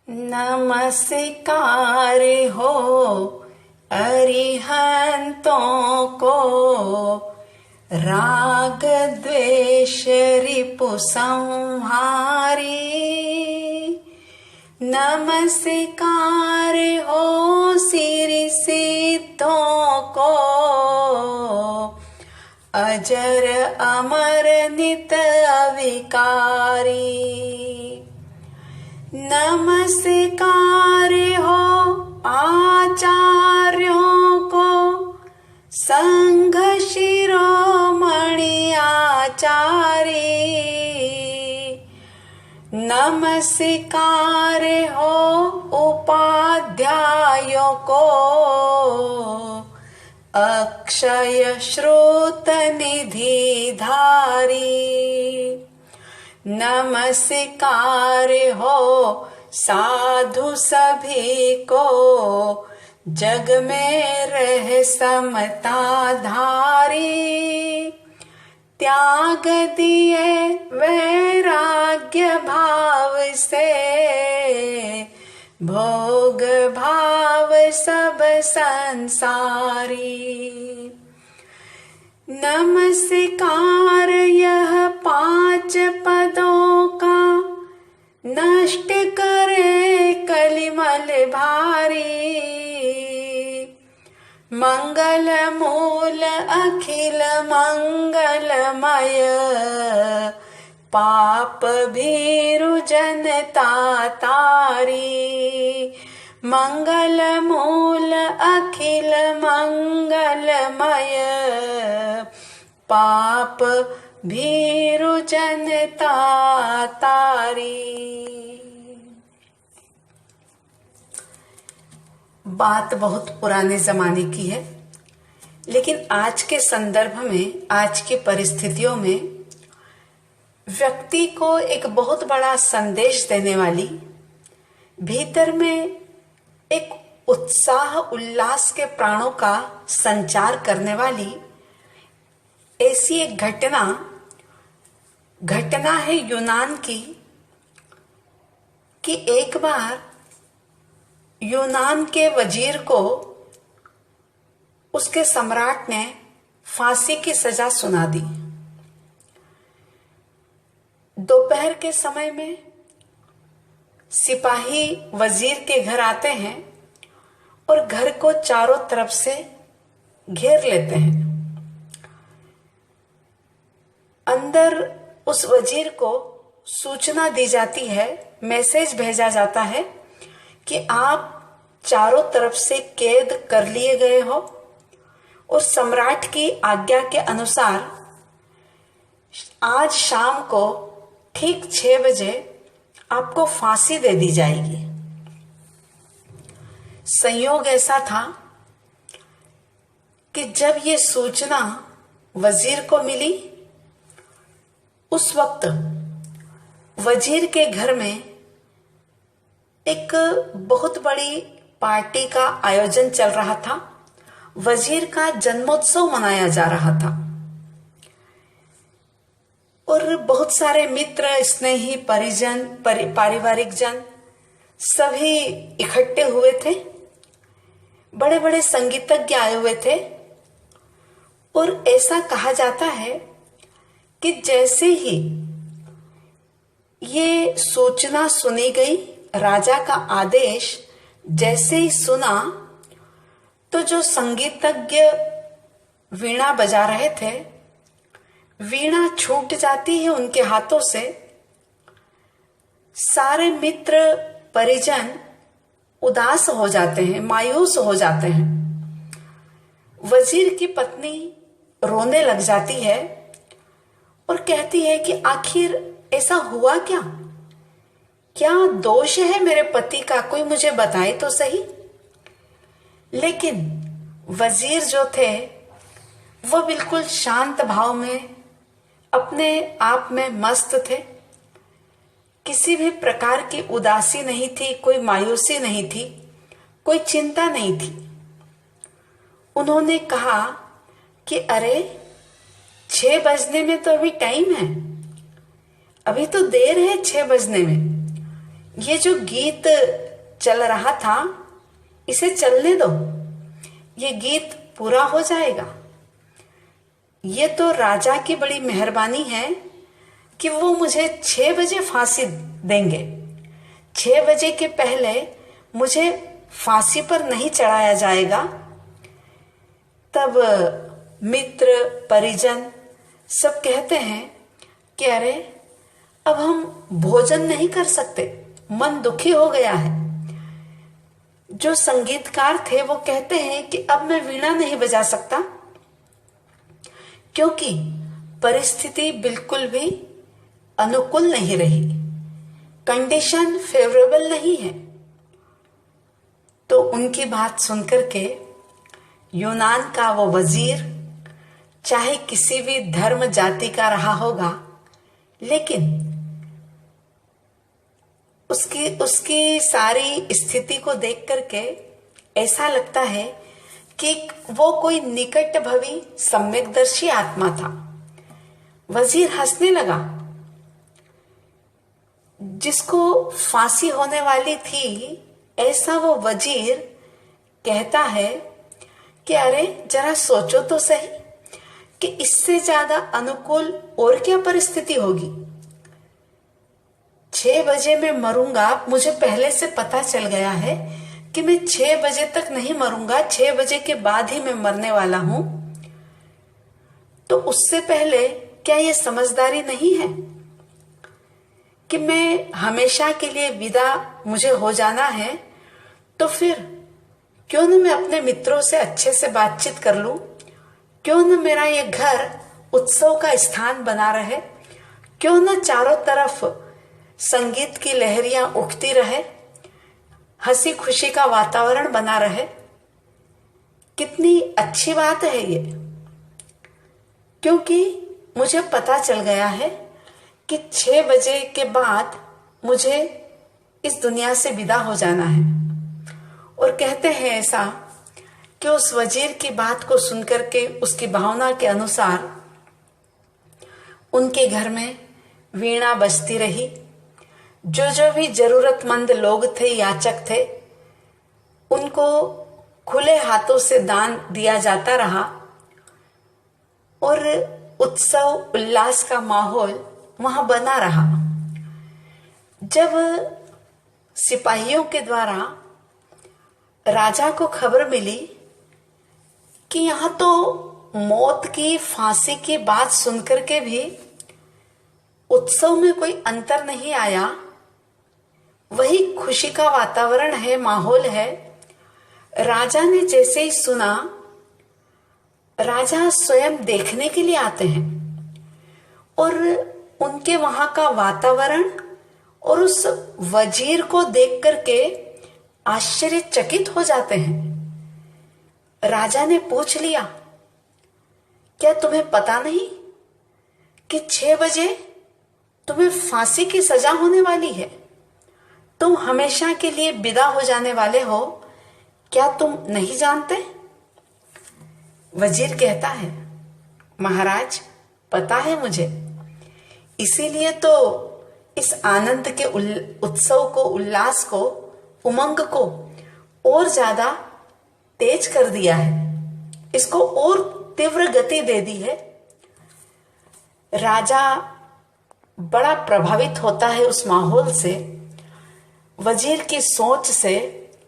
नमस्कार हो अरिहंतों को, राग द्वेष रिपु संहारी। नमस्कार हो सिरि सिद्धों को, अजर अमर नित अविकारी। नमस्कार हो आचार्यों को, संघ शिरोमणि आचार्य। नमस्कार हो उपाध्यायों को, अक्षय श्रोत निधि धारी। नमस्कार हो साधु सभी को, जग में रह समता धारी। त्याग दिए वैराग्य भाव से, भोग भाव सब संसारी। नमस्कार यह 5 पदों का, नष्ट करे कलिमल भारी। मंगल मूल अखिल मंगलमय, पाप भीरु जनता तारी। मंगल मूल अखिल मंगलमय, पाप भीरु जनता तारी। बात बहुत पुराने जमाने की है, लेकिन आज के संदर्भ में, आज की परिस्थितियों में व्यक्ति को एक बहुत बड़ा संदेश देने वाली, भीतर में एक उत्साह उल्लास के प्राणों का संचार करने वाली ऐसी एक घटना है यूनान की, कि एक बार यूनान के वजीर को उसके सम्राट ने फांसी की सजा सुना दी। दोपहर के समय में सिपाही वजीर के घर आते हैं और घर को चारों तरफ से घेर लेते हैं। अंदर उस वजीर को सूचना दी जाती है, मैसेज भेजा जाता है कि आप चारों तरफ से कैद कर लिए गए हो और सम्राट की आज्ञा के अनुसार आज शाम को ठीक 6 बजे आपको फांसी दे दी जाएगी। संयोग ऐसा था कि जब ये सूचना वजीर को मिली, उस वक्त वजीर के घर में एक बहुत बड़ी पार्टी का आयोजन चल रहा था। वजीर का जन्मोत्सव मनाया जा रहा था और बहुत सारे मित्र, स्नेही, परिजन, पारिवारिक जन सभी इकट्ठे हुए थे। बड़े बड़े संगीतज्ञ आए हुए थे और ऐसा कहा जाता है कि जैसे ही ये सूचना सुनी गई, राजा का आदेश जैसे ही सुना, तो जो संगीतज्ञ वीणा बजा रहे थे, वीणा छूट जाती है उनके हाथों से। सारे मित्र परिजन उदास हो जाते हैं, मायूस हो जाते हैं। वजीर की पत्नी रोने लग जाती है और कहती है कि आखिर ऐसा हुआ क्या? क्या दोष है मेरे पति का? कोई मुझे बताए तो सही। लेकिन वजीर जो थे वो बिल्कुल शांत भाव में, अपने आप में मस्त थे। किसी भी प्रकार की उदासी नहीं थी, कोई मायूसी नहीं थी, कोई चिंता नहीं थी। उन्होंने कहा कि अरे 6 बजने में तो अभी टाइम है, अभी तो देर है 6 बजने में, ये जो गीत चल रहा था इसे चलने दो, ये गीत पूरा हो जाएगा। ये तो राजा की बड़ी मेहरबानी है कि वो मुझे 6 बजे फांसी देंगे। 6 बजे के पहले मुझे फांसी पर नहीं चढ़ाया जाएगा। तब मित्र परिजन सब कहते हैं कि अरे अब हम भोजन नहीं कर सकते, मन दुखी हो गया है। जो संगीतकार थे वो कहते हैं कि अब मैं वीणा नहीं बजा सकता, क्योंकि परिस्थिति बिल्कुल भी अनुकूल नहीं रही, कंडीशन फेवरेबल नहीं है। तो उनकी बात सुनकर के यूनान का वो वजीर, चाहे किसी भी धर्म जाति का रहा होगा, लेकिन उसकी सारी स्थिति को देख करके ऐसा लगता है कि वो कोई निकट भवी सम्यकदर्शी आत्मा था। वजीर हंसने लगा। जिसको फांसी होने वाली थी, ऐसा वो वजीर कहता है कि अरे जरा सोचो तो सही कि इससे ज्यादा अनुकूल और क्या परिस्थिति होगी। 6 बजे मैं मरूंगा, मुझे पहले से पता चल गया है कि मैं 6 बजे तक नहीं मरूंगा, 6 बजे के बाद ही मैं मरने वाला हूं। तो उससे पहले क्या ये समझदारी नहीं है कि मैं हमेशा के लिए विदा मुझे हो जाना है? तो फिर क्यों न मैं अपने मित्रों से अच्छे से बातचीत कर लूं, क्यों न मेरा ये घर उत्सव का स्थान बना रहे, क्यों न चारों तरफ संगीत की लहरियां उठती रहे, हंसी खुशी का वातावरण बना रहे। कितनी अच्छी बात है ये, क्योंकि मुझे पता चल गया है कि 6 बजे के बाद मुझे इस दुनिया से विदा हो जाना है। और कहते हैं ऐसा कि उस वजीर की बात को सुनकर के, उसकी भावना के अनुसार उनके घर में वीणा बजती रही। जो जो भी जरूरतमंद लोग थे, याचक थे, उनको खुले हाथों से दान दिया जाता रहा और उत्सव उल्लास का माहौल वहां बना रहा। जब सिपाहियों के द्वारा राजा को खबर मिली कि यहां तो मौत की फांसी की बात सुनकर के भी उत्सव में कोई अंतर नहीं आया, वही खुशी का वातावरण है, माहौल है। राजा ने जैसे ही सुना, राजा स्वयं देखने के लिए आते हैं और उनके वहां का वातावरण और उस वजीर को देख करके आश्चर्यचकित हो जाते हैं। राजा ने पूछ लिया, क्या तुम्हें पता नहीं कि 6 बजे तुम्हें फांसी की सजा होने वाली है? तुम हमेशा के लिए विदा हो जाने वाले हो, क्या तुम नहीं जानते? वजीर कहता है, महाराज पता है मुझे, इसीलिए तो इस आनंद के उत्सव को, उल्लास को, उमंग को और ज्यादा तेज कर दिया है, इसको और तीव्र गति दे दी है। राजा बड़ा प्रभावित होता है उस माहौल से, वजीर की सोच से,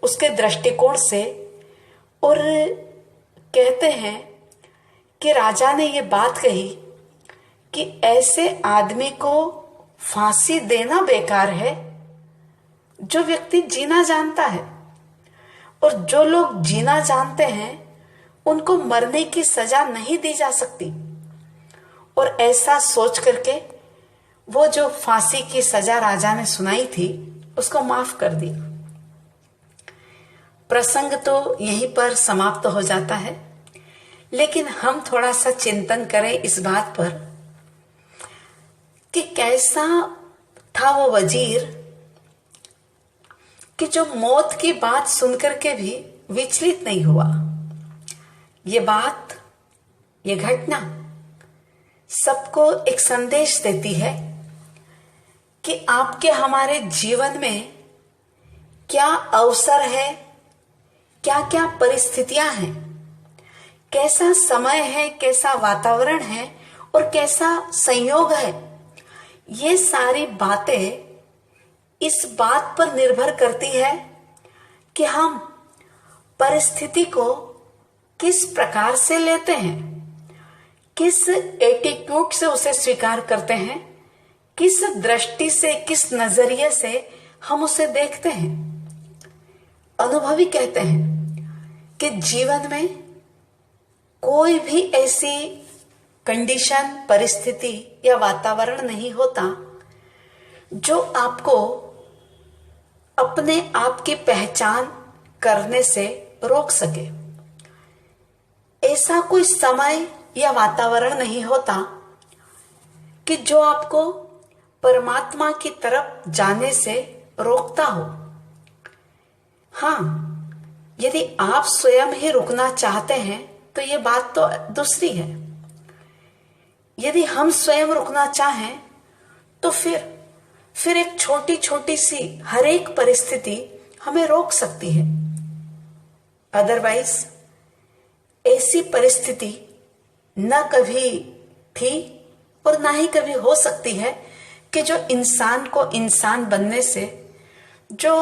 उसके दृष्टिकोण से, और कहते हैं कि राजा ने ये बात कही कि ऐसे आदमी को फांसी देना बेकार है जो व्यक्ति जीना जानता है, और जो लोग जीना जानते हैं उनको मरने की सजा नहीं दी जा सकती। और ऐसा सोच करके वो जो फांसी की सजा राजा ने सुनाई थी उसको माफ कर दिया। प्रसंग तो यहीं पर समाप्त हो जाता है, लेकिन हम थोड़ा सा चिंतन करें इस बात पर कि कैसा था वो वजीर कि जो मौत की बात सुनकर के भी विचलित नहीं हुआ। ये बात, ये घटना सबको एक संदेश देती है कि आपके हमारे जीवन में क्या अवसर है, क्या क्या परिस्थितियां हैं, कैसा समय है, कैसा वातावरण है और कैसा संयोग है। ये सारी बातें इस बात पर निर्भर करती है कि हम परिस्थिति को किस प्रकार से लेते हैं, किस एटीट्यूड से उसे स्वीकार करते हैं, किस दृष्टि से, किस नजरिए से हम उसे देखते हैं। अनुभवी कहते हैं कि जीवन में कोई भी ऐसी कंडीशन, परिस्थिति या वातावरण नहीं होता जो आपको अपने आप की पहचान करने से रोक सके। ऐसा कोई समय या वातावरण नहीं होता कि जो आपको परमात्मा की तरफ जाने से रोकता हो। हाँ, यदि आप स्वयं ही रुकना चाहते हैं तो ये बात तो दूसरी है। यदि हम स्वयं रुकना चाहें तो फिर एक छोटी छोटी सी हर एक परिस्थिति हमें रोक सकती है। अदरवाइज ऐसी परिस्थिति न कभी थी और ना ही कभी हो सकती है कि जो इंसान को इंसान बनने से, जो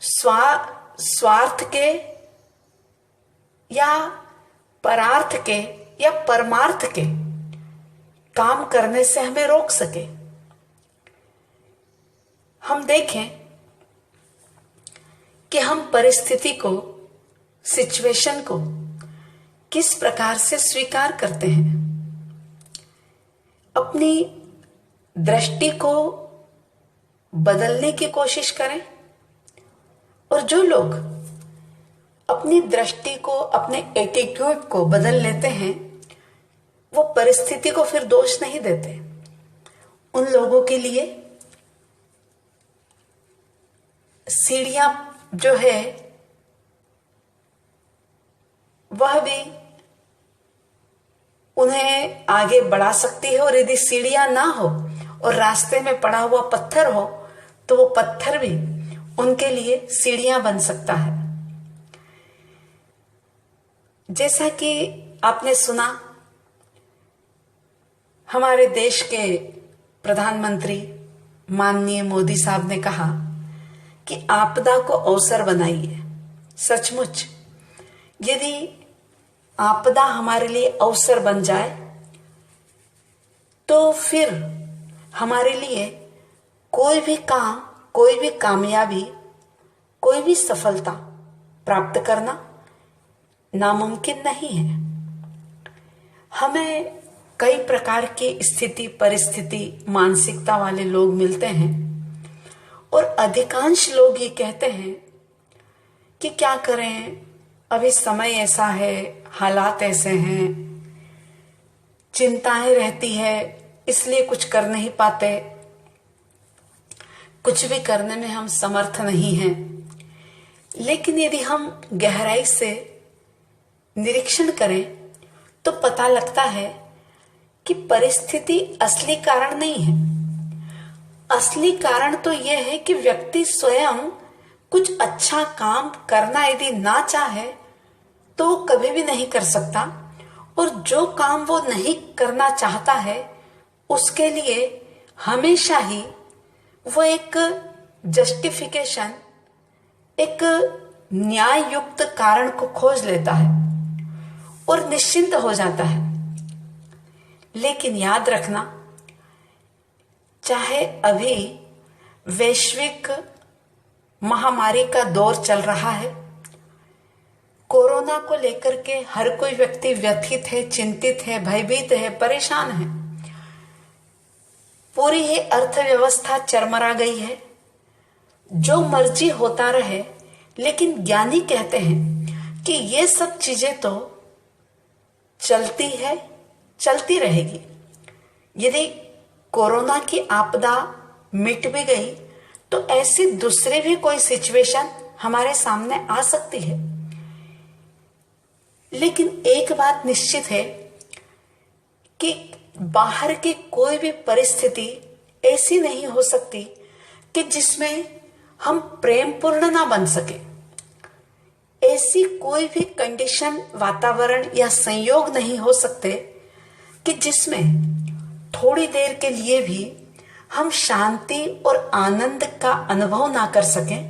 स्वार्थ के या परार्थ के या परमार्थ के काम करने से हमें रोक सके। हम देखें कि हम परिस्थिति को, सिचुएशन को किस प्रकार से स्वीकार करते हैं। अपनी दृष्टि को बदलने की कोशिश करें, और जो लोग अपनी दृष्टि को, अपने एटीट्यूड को बदल लेते हैं, वो परिस्थिति को फिर दोष नहीं देते। उन लोगों के लिए सीढ़ियां जो है वह भी उन्हें आगे बढ़ा सकती है, और यदि सीढ़ियां ना हो और रास्ते में पड़ा हुआ पत्थर हो तो वो पत्थर भी उनके लिए सीढ़ियां बन सकता है। जैसा कि आपने सुना, हमारे देश के प्रधानमंत्री माननीय मोदी साहब ने कहा कि आपदा को अवसर बनाइए। सचमुच यदि आपदा हमारे लिए अवसर बन जाए तो फिर हमारे लिए कोई भी काम, कोई भी कामयाबी, कोई भी सफलता प्राप्त करना नामुमकिन नहीं है। हमें कई प्रकार की स्थिति, परिस्थिति, मानसिकता वाले लोग मिलते हैं, और अधिकांश लोग ये कहते हैं कि क्या करें, अभी समय ऐसा है, हालात ऐसे हैं, चिंताएं रहती है, इसलिए कुछ कर नहीं पाते, कुछ भी करने में हम समर्थ नहीं हैं। लेकिन यदि हम गहराई से निरीक्षण करें तो पता लगता है कि परिस्थिति असली कारण नहीं है। असली कारण तो यह है कि व्यक्ति स्वयं कुछ अच्छा काम करना यदि ना चाहे तो वो कभी भी नहीं कर सकता, और जो काम वो नहीं करना चाहता है उसके लिए हमेशा ही वो एक जस्टिफिकेशन, एक न्याय युक्त कारण को खोज लेता है और निश्चिंत हो जाता है। लेकिन याद रखना, चाहे अभी वैश्विक महामारी का दौर चल रहा है, कोरोना को लेकर के हर कोई व्यक्ति व्यथित है, चिंतित है, भयभीत है, परेशान है। पूरी ही अर्थव्यवस्था चरमरा गई है। जो मर्जी होता रहे, लेकिन ज्ञानी कहते हैं कि ये सब चीजें तो चलती है, चलती रहेगी। यदि कोरोना की आपदा मिट भी गई तो ऐसी दूसरी भी कोई सिचुएशन हमारे सामने आ सकती है। लेकिन एक बात निश्चित है कि बाहर की कोई भी परिस्थिति ऐसी नहीं हो सकती कि जिसमें हम प्रेम पूर्ण ना बन सके। ऐसी कोई भी कंडीशन, वातावरण या संयोग नहीं हो सकते कि जिसमें थोड़ी देर के लिए भी हम शांति और आनंद का अनुभव ना कर सकें,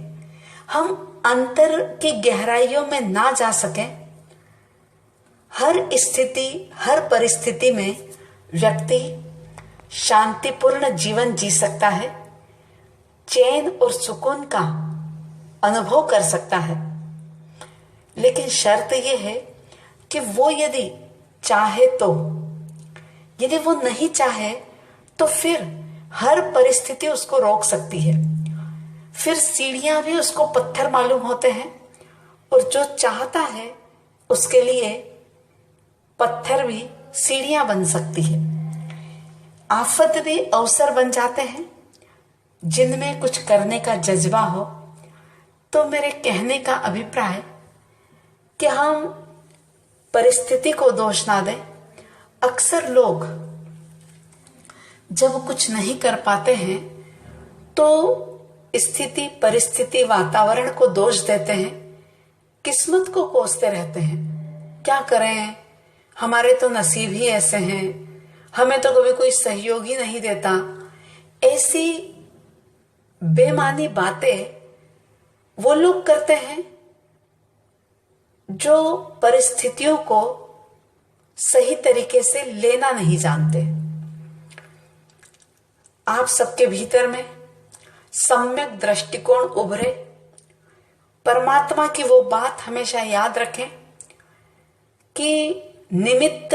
हम अंतर की गहराइयों में ना जा सकें। हर स्थिति, हर परिस्थिति में व्यक्ति शांतिपूर्ण जीवन जी सकता है, चैन और सुकून का अनुभव कर सकता है। लेकिन शर्त यह है कि वो यदि चाहे तो, यदि वो नहीं चाहे तो फिर हर परिस्थिति उसको रोक सकती है। फिर सीढ़ियां भी उसको पत्थर मालूम होते हैं, और जो चाहता है उसके लिए पत्थर भी सीढ़ियां बन सकती है। आफत भी अवसर बन जाते हैं जिनमें कुछ करने का जज्बा हो। तो मेरे कहने का अभिप्राय कि हम परिस्थिति को दोष ना दें। अक्सर लोग जब कुछ नहीं कर पाते हैं तो स्थिति, परिस्थिति, वातावरण को दोष देते हैं, किस्मत को कोसते रहते हैं। क्या करें, हमारे तो नसीब ही ऐसे हैं, हमें तो कभी कोई सहयोग ही नहीं देता। ऐसी बेमानी बातें वो लोग करते हैं जो परिस्थितियों को सही तरीके से लेना नहीं जानते। आप सबके भीतर में सम्यक दृष्टिकोण उभरे। परमात्मा की वो बात हमेशा याद रखें कि निमित्त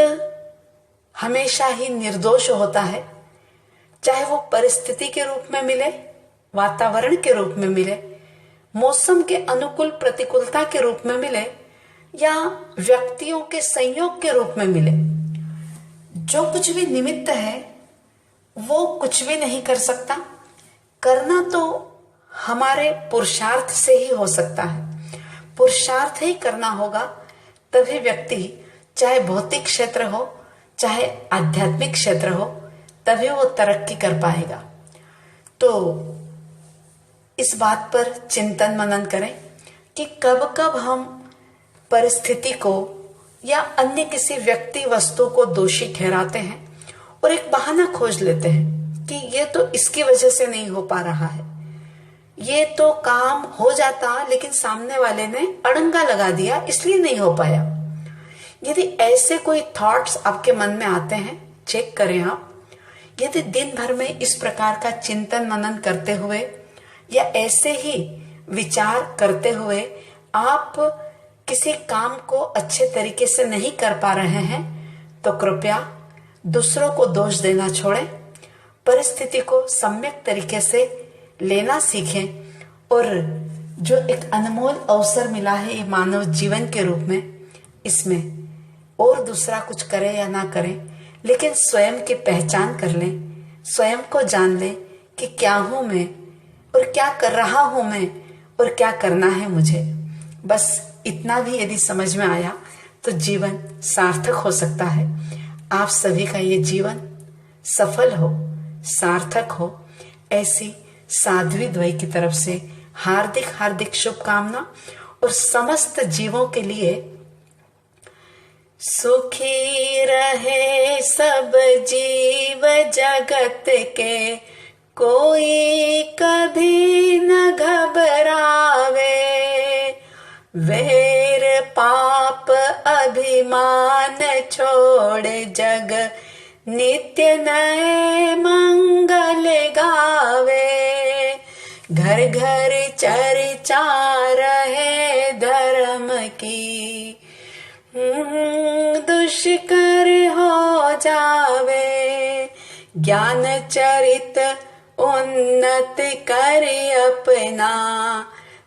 हमेशा ही निर्दोष होता है, चाहे वो परिस्थिति के रूप में मिले, वातावरण के रूप में मिले, मौसम के अनुकूल प्रतिकूलता के रूप में मिले, या व्यक्तियों के संयोग के रूप में मिले। जो कुछ भी निमित्त है वो कुछ भी नहीं कर सकता। करना तो हमारे पुरुषार्थ से ही हो सकता है। पुरुषार्थ ही करना होगा, तभी व्यक्ति, चाहे भौतिक क्षेत्र हो चाहे आध्यात्मिक क्षेत्र हो, तभी वो तरक्की कर पाएगा। तो इस बात पर चिंतन मनन करें कि कब कब हम परिस्थिति को या अन्य किसी व्यक्ति, वस्तु को दोषी ठहराते हैं और एक बहाना खोज लेते हैं कि ये तो इसकी वजह से नहीं हो पा रहा है, ये तो काम हो जाता लेकिन सामने वाले ने अड़ंगा लगा दिया इसलिए नहीं हो पाया। यदि ऐसे कोई थॉट्स आपके मन में आते हैं, चेक करें आप। यदि दिन भर में इस प्रकार का चिंतन मनन करते हुए या ऐसे ही विचार करते हुए आप किसी काम को अच्छे तरीके से नहीं कर पा रहे हैं, तो कृपया दूसरों को दोष देना छोड़ें, परिस्थिति को सम्यक तरीके से लेना सीखें, और जो एक अनमोल अवसर मिला है ये मानव जीवन के रूप में, इसमें और दूसरा कुछ करे या ना करे, लेकिन स्वयं की पहचान कर लें, स्वयं को जान लें कि क्या हूं मैं और क्या कर रहा हूं मैं और क्या करना है मुझे। बस इतना भी यदि समझ में आया तो जीवन सार्थक हो सकता है। आप सभी का ये जीवन सफल हो, सार्थक हो, ऐसी साध्वी द्वय की तरफ से हार्दिक हार्दिक शुभकामना। और समस्त जीवों के लिए सुखी रहे सब जीव जगत के, कोई कभी न घबरावे, वैर पाप अभिमान छोड़ जग नित्य नए मंगल गावे। घर घर चर्चा रहे धर्म की, दुष्कर हो जावे। ज्ञान चरित उन्नत कर अपना,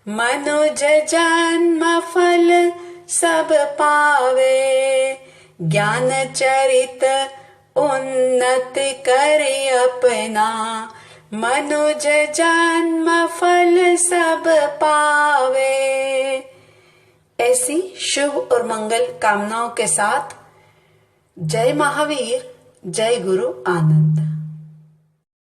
मनुज जन्म फल सब पावे। ज्ञान चरित उन्नत कर अपना, मनुज जन्म फल सब पावे। ऐसी शुभ और मंगल कामनाओं के साथ जय महावीर, जय गुरु आनंद।